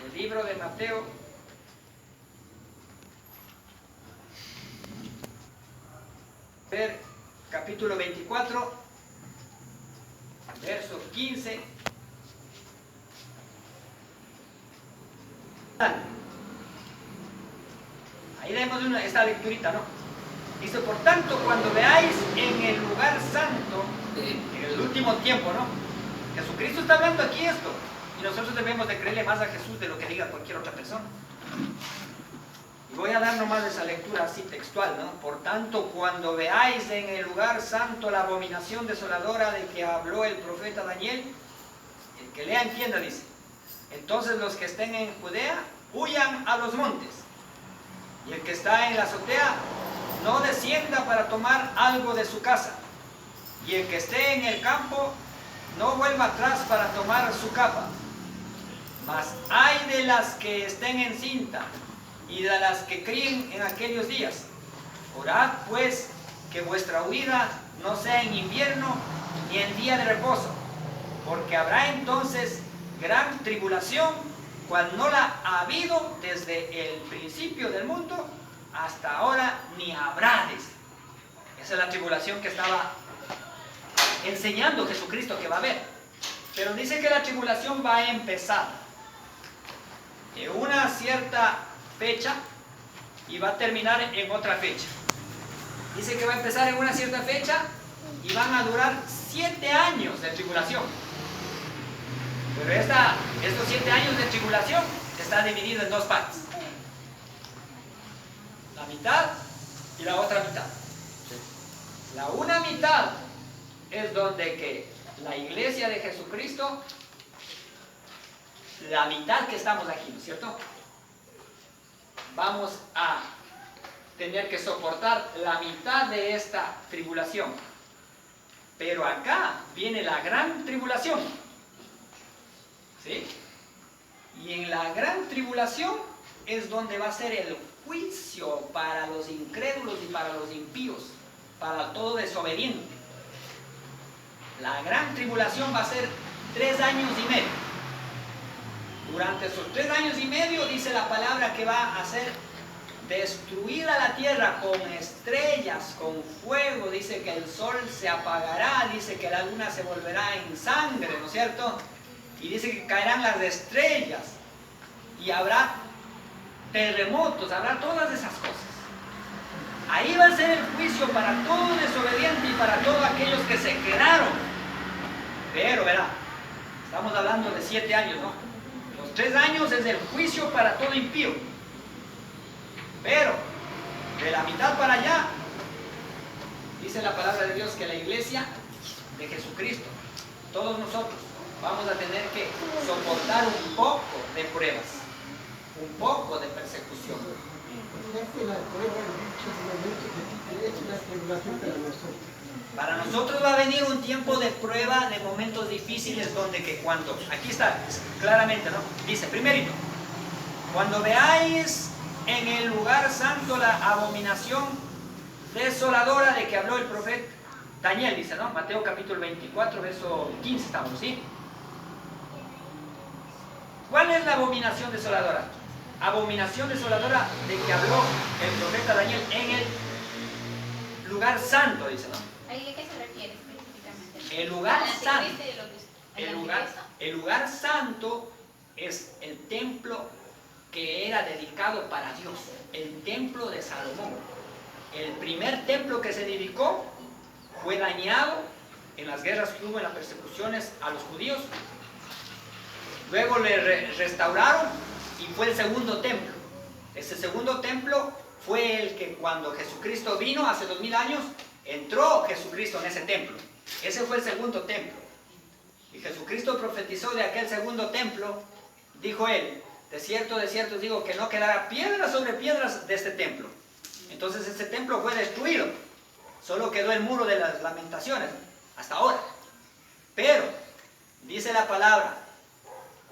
El libro de Mateo, capítulo 24, verso 15. Ahí leemos esta lecturita, ¿no? Dice, por tanto, cuando veáis en el lugar santo, en el último tiempo, ¿no? Jesucristo está hablando aquí esto, y nosotros debemos de creerle más a Jesús de lo que diga cualquier otra persona. Y voy a dar nomás esa lectura así textual, ¿no? Por tanto, cuando veáis en el lugar santo la abominación desoladora de que habló el profeta Daniel, el que lea entienda, dice, entonces los que estén en Judea, huyan a los montes, y el que está en la azotea, no descienda para tomar algo de su casa, y el que esté en el campo, no vuelva atrás para tomar su capa. Mas ay de las que estén en cinta, y de las que críen en aquellos días. Orad pues que vuestra huida no sea en invierno, ni en día de reposo, porque habrá entonces gran tribulación, cual no la ha habido desde el principio del mundo hasta ahora, ni habrá, dice. Esa es la tribulación que estaba enseñando Jesucristo que va a haber. Pero dice que la tribulación va a empezar en una cierta fecha y va a terminar en otra fecha. Dice que va a empezar en una cierta fecha y van a durar 7 años de tribulación. Pero estos 7 años de tribulación está dividido en 2 partes. La mitad y la otra mitad. La una mitad es donde que la iglesia de Jesucristo, la mitad que estamos aquí, ¿no es cierto? Vamos a tener que soportar la mitad de esta tribulación. Pero acá viene la gran tribulación. ¿Sí? Y en la gran tribulación es donde va a ser el juicio para los incrédulos y para los impíos, para todo desobediente. La gran tribulación va a ser 3 años y medio. Durante esos 3 años y medio dice la palabra que va a ser destruida la tierra con estrellas, con fuego. Dice que el sol se apagará, dice que la luna se volverá en sangre, ¿no es cierto? Y dice que caerán las estrellas y habrá terremotos, habrá todas esas cosas. Ahí va a ser el juicio para todo desobediente y para todos aquellos que se quedaron. Pero, verá, estamos hablando de 7 años, ¿no? Los 3 años es el juicio para todo impío. Pero, de la mitad para allá, dice la palabra de Dios que la iglesia de Jesucristo, todos nosotros, vamos a tener que soportar un poco de pruebas, un poco de persecución. Para nosotros va a venir un tiempo de prueba, de momentos difíciles, donde que cuando, aquí está claramente, ¿no? Dice, primerito, cuando veáis en el lugar santo la abominación desoladora de que habló el profeta Daniel, dice, ¿no? Mateo capítulo 24, verso 15 estamos, ¿sí? ¿Cuál es la abominación desoladora? Abominación desoladora de que habló el profeta Daniel en el lugar santo, dice, ¿no? ¿A qué se refiere específicamente? El lugar santo. El lugar santo es el templo que era dedicado para Dios, el templo de Salomón. El primer templo que se dedicó fue dañado en las guerras que hubo, en las persecuciones a los judíos. Luego le restauraron y fue el segundo templo. Ese segundo templo fue el que cuando Jesucristo vino hace 2000 años, entró Jesucristo en ese templo. Ese fue el segundo templo. Y Jesucristo profetizó de aquel segundo templo, dijo él, de cierto os digo que no quedará piedra sobre piedras de este templo. Entonces ese templo fue destruido. Solo quedó el muro de las lamentaciones, hasta ahora. Pero, dice la palabra,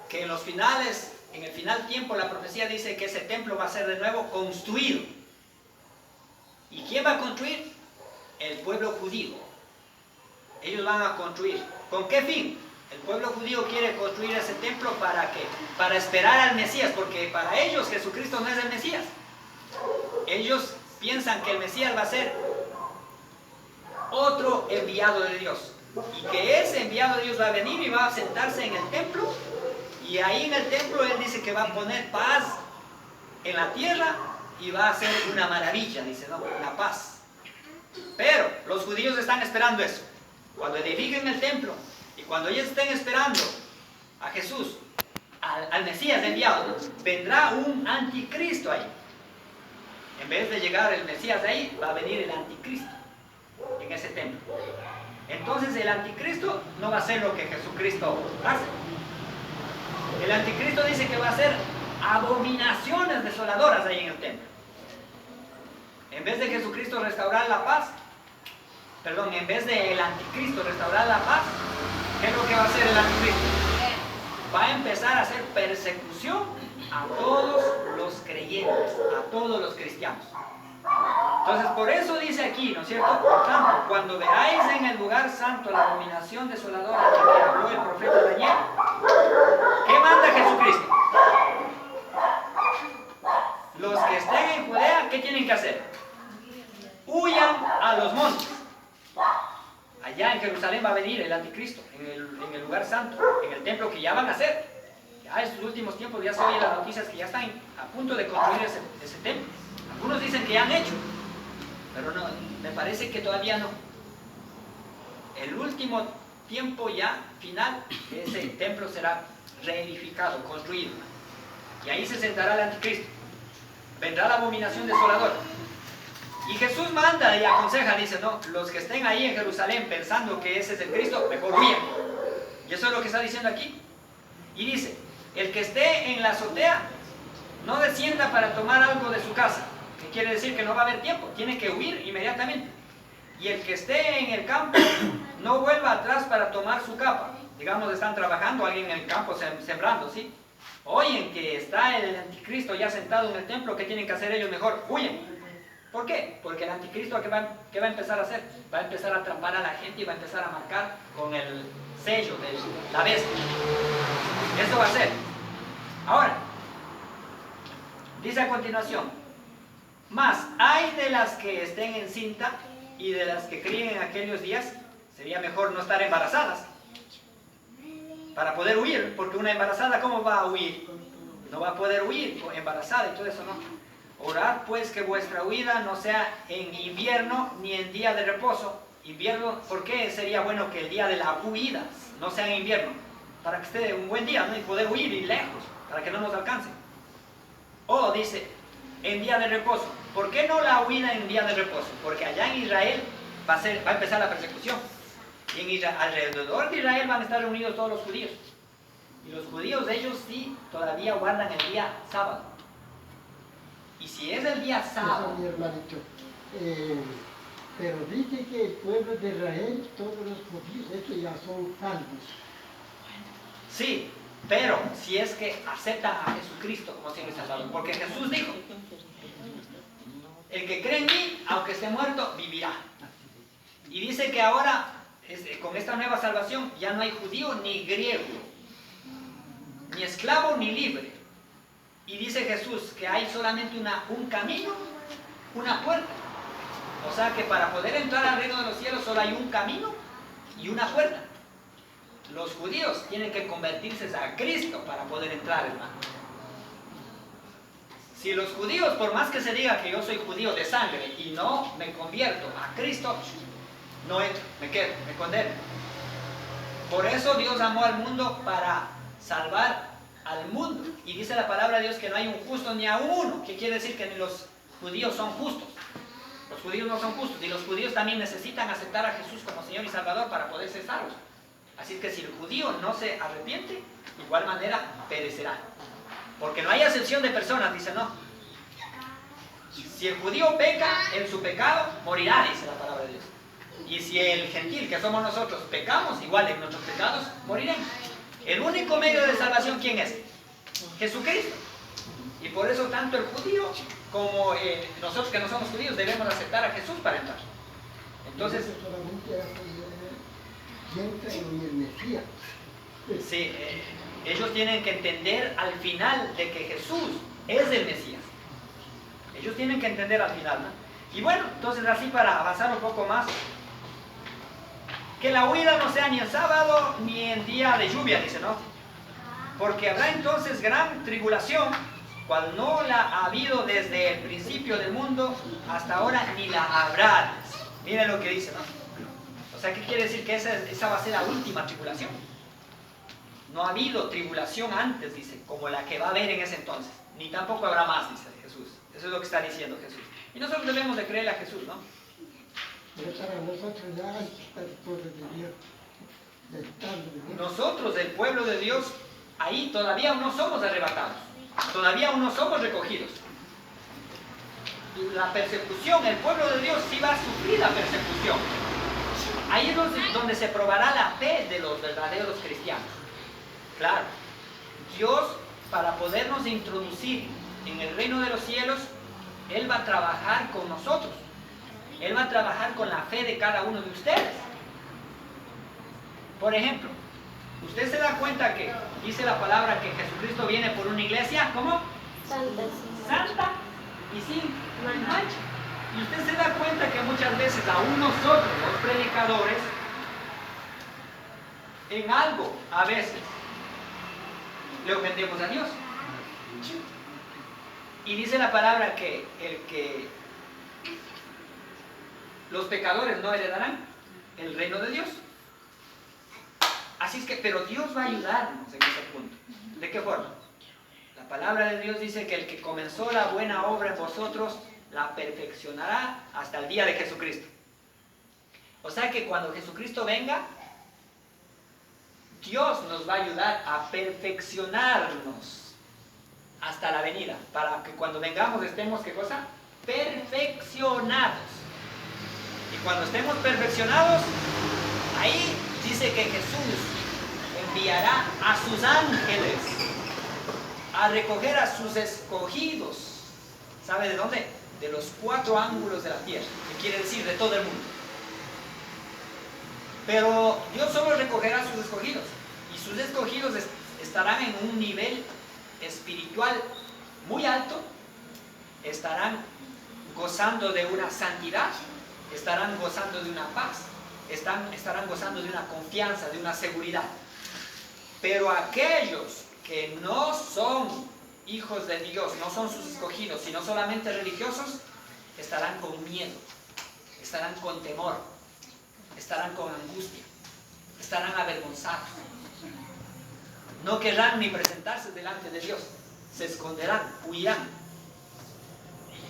que en los finales, en el final tiempo, la profecía dice que ese templo va a ser de nuevo construido. ¿Y quién va a construir? El pueblo judío. Ellos van a construir. ¿Con qué fin? El pueblo judío quiere construir ese templo ¿para qué? Para esperar al Mesías, porque para ellos Jesucristo no es el Mesías. Ellos piensan que el Mesías va a ser otro enviado de Dios. Y que ese enviado de Dios va a venir y va a sentarse en el templo. Y ahí en el templo Él dice que va a poner paz en la tierra y va a ser una maravilla, dice, ¿no? La paz. Pero los judíos están esperando eso. Cuando edifiquen el templo y cuando ellos estén esperando a Jesús, al Mesías enviado, ¿no? Vendrá un anticristo ahí. En vez de llegar el Mesías de ahí, va a venir el anticristo en ese templo. Entonces el anticristo no va a hacer lo que Jesucristo hace. El anticristo dice que va a hacer abominaciones desoladoras ahí en el templo. En vez de Jesucristo restaurar la paz, perdón, en vez de el anticristo restaurar la paz, ¿qué es lo que va a hacer el anticristo? Va a empezar a hacer persecución a todos los creyentes, a todos los cristianos. Entonces, por eso dice aquí, ¿no es cierto? Por tanto, cuando veáis en el lugar santo la abominación desoladora de que habló el profeta Daniel, ¿qué manda Jesucristo? Los que estén en Judea, ¿qué tienen que hacer? Huyan a los montes. Allá en Jerusalén va a venir el anticristo, en el lugar santo, en el templo que ya van a hacer. Ya en estos últimos tiempos ya se oyen las noticias que ya están a punto de construir ese templo. Algunos dicen que ya han hecho, pero no, me parece que todavía no. El último tiempo ya final, ese templo será reedificado, construido. Y ahí se sentará el anticristo. Vendrá la abominación desoladora. Y Jesús manda y aconseja, dice, no, los que estén ahí en Jerusalén pensando que ese es el Cristo, mejor huyan. Y eso es lo que está diciendo aquí. Y dice, el que esté en la azotea, no descienda para tomar algo de su casa. Que quiere decir que no va a haber tiempo, tiene que huir inmediatamente. Y el que esté en el campo, no vuelva atrás para tomar su capa. Digamos, están trabajando alguien en el campo sembrando, ¿sí? Oyen que está el anticristo ya sentado en el templo, ¿qué tienen que hacer ellos? Mejor huyen. ¿Por qué? Porque el anticristo, ¿qué va a empezar a hacer? Va a empezar a atrapar a la gente y va a empezar a marcar con el sello de la bestia. Eso va a ser. Ahora, dice a continuación, mas hay de las que estén en cinta y de las que críen en aquellos días, sería mejor no estar embarazadas para poder huir, porque una embarazada, ¿cómo va a huir? No va a poder huir embarazada y todo eso, ¿no? Orad pues que vuestra huida no sea en invierno ni en día de reposo. Invierno, ¿por qué sería bueno que el día de la huida no sea en invierno? Para que esté un buen día, ¿no? Y poder huir y lejos, para que no nos alcance. O dice, en día de reposo. ¿Por qué no la huida en día de reposo? Porque allá en Israel va a empezar la persecución. Y alrededor de Israel van a estar reunidos todos los judíos. Y los judíos, ellos sí todavía guardan el día sábado. Y si es el día sábado... Eso, mi hermanito. Pero dice que el pueblo de Israel, todos los judíos, estos ya son salvos. Sí, pero si es que aceptan a Jesucristo como Señor y Salvador. Porque Jesús dijo, el que cree en mí, aunque esté muerto, vivirá. Y dice que ahora, con esta nueva salvación, ya no hay judío ni griego, ni esclavo ni libre. Y dice Jesús que hay solamente un camino, una puerta. O sea que para poder entrar al reino de los cielos solo hay un camino y una puerta. Los judíos tienen que convertirse a Cristo para poder entrar, hermano. Si los judíos, por más que se diga que yo soy judío de sangre y no me convierto a Cristo, no entro, me quedo, me condeno. Por eso Dios amó al mundo para salvar al mundo. Y dice la palabra de Dios que no hay un justo ni aún uno. ¿Qué quiere decir? Que ni los judíos son justos. Los judíos no son justos. Y los judíos también necesitan aceptar a Jesús como Señor y Salvador para poder ser salvos. Así que si el judío no se arrepiente, de igual manera perecerá. Porque no hay acepción de personas, dice, no. Si el judío peca en su pecado, morirá, dice la palabra de Dios. Y si el gentil, que somos nosotros, pecamos, igual en nuestros pecados, moriremos. El único medio de salvación, ¿quién es? Jesucristo. Y por eso tanto el judío como nosotros que no somos judíos debemos aceptar a Jesús para entrar. Entonces, solamente entra en el Mesías. Sí, ellos tienen que entender al final de que Jesús es el Mesías. Ellos tienen que entender al final, ¿no? Y bueno, entonces así para avanzar un poco más, que la huida no sea ni en sábado ni en día de lluvia, dice, ¿no? Porque habrá entonces gran tribulación, cual no la ha habido desde el principio del mundo hasta ahora, ni la habrá. Miren lo que dice, ¿no? O sea, ¿qué quiere decir? Que esa va a ser la última tribulación. No ha habido tribulación antes, dice, como la que va a haber en ese entonces. Ni tampoco habrá más, dice Jesús. Eso es lo que está diciendo Jesús. Y nosotros debemos de creerle a Jesús, ¿no? Pero para nosotros ya hay que estar pueblo de Dios. Nosotros, el pueblo de Dios, ahí todavía no somos arrebatados. Todavía aún no somos recogidos. La persecución, el pueblo de Dios sí va a sufrir la persecución. Ahí es donde se probará la fe de los verdaderos cristianos. Claro, Dios, para podernos introducir en el reino de los cielos, Él va a trabajar con nosotros. Él va a trabajar con la fe de cada uno de ustedes. Por ejemplo, usted se da cuenta que dice la palabra que Jesucristo viene por una iglesia, ¿cómo? Santa y sin mancha. Y usted se da cuenta que muchas veces aún nosotros, los predicadores, en algo, a veces, le ofendemos a Dios. Y dice la palabra que los pecadores no heredarán el reino de Dios. Así es que, pero Dios va a ayudarnos en ese punto. ¿De qué forma? La palabra de Dios dice que el que comenzó la buena obra en vosotros, la perfeccionará hasta el día de Jesucristo. O sea que cuando Jesucristo venga, Dios nos va a ayudar a perfeccionarnos hasta la venida, para que cuando vengamos estemos, ¿qué cosa? Perfeccionados. Y cuando estemos perfeccionados, ahí dice que Jesús enviará a sus ángeles a recoger a sus escogidos. ¿Sabe de dónde? De los 4 ángulos de la tierra, que quiere decir de todo el mundo. Pero Dios solo recogerá a sus escogidos, y sus escogidos estarán en un nivel espiritual muy alto, estarán gozando de una santidad, estarán gozando de una paz, estarán gozando de una confianza, de una seguridad. Pero aquellos que no son hijos de Dios, no son sus escogidos, sino solamente religiosos, estarán con miedo, estarán con temor, estarán con angustia, estarán avergonzados. No querrán ni presentarse delante de Dios, se esconderán, huirán.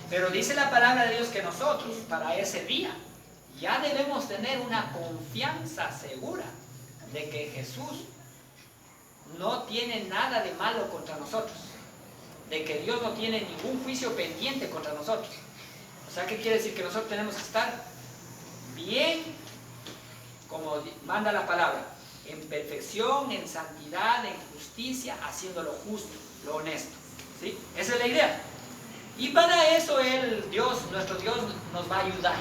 Pero dice la palabra de Dios que nosotros, para ese día, ya debemos tener una confianza segura de que Jesús no tiene nada de malo contra nosotros, de que Dios no tiene ningún juicio pendiente contra nosotros. O sea, ¿qué quiere decir? Que nosotros tenemos que estar bien, como manda la palabra, en perfección, en santidad, en justicia, haciendo lo justo, lo honesto. ¿Sí? Esa es la idea. Y para eso Dios, nuestro Dios, nos va a ayudar.